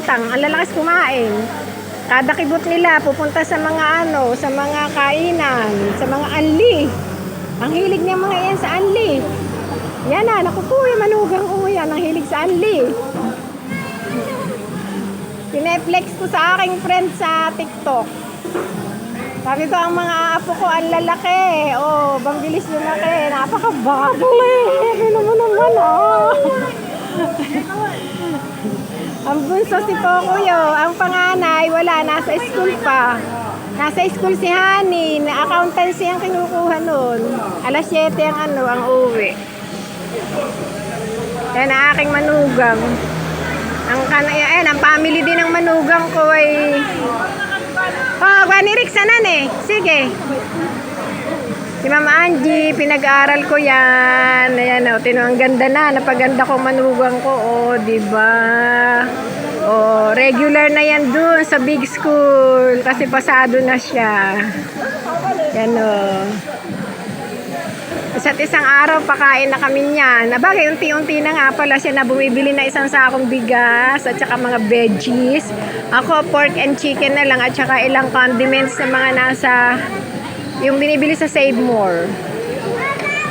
utang. Ang lalakas kumain. Kada kibot nila pupunta sa mga sa mga kainan, sa mga anli. Ang hilig niya mga yan sa anli. Yan na, naku kuya, manugang ko yan. Ang hilig sa anli. Pineflex ko sa aking friend sa TikTok. Sabi ko, ang mga apo ko, ang lalaki. Oh, bangbilis lumaki. Napakababol eh. Ano mo naman, oh. Ang bunso si Pokuyo. Ang panganay, wala. Nasa school pa. Nasa school si Hani. Na accountancy ang kinukuha nun. Alas 7 ang uwi. Yan ang aking manugang. Ang family din ng manugang ko ay... Oh, Gwani Riksanan eh. Sige. Si Mama Angie, pinag-aaral ko yan. Ayan o, ang ganda na. Napaganda kong manugang ko. Oh, diba? Oh, regular na yan dun sa big school. Kasi pasado na siya. Yan o. Isa't isang araw, pakain na kami niyan. Nabagay, unti-unti na nga pala siya na bumibili na isang sakong bigas at saka mga veggies. Ako, pork and chicken na lang at saka ilang condiments na mga nasa, yung binibili sa Save More.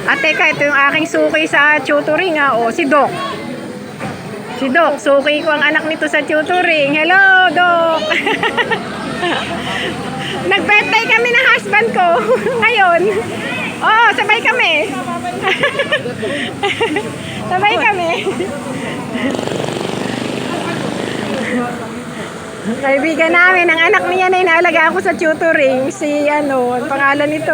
At teka, ito yung aking suki sa tutoring ha. O, si Doc. Si Doc, suki ko ang anak nito sa tutoring. Hello, Doc! Nag-birthday kami ng husband ko ngayon. Oh, sabay kami. Sabay kami. Kaibigan namin, ang anak niya na inaalagaan ko sa tutoring. Si ang pangalan nito.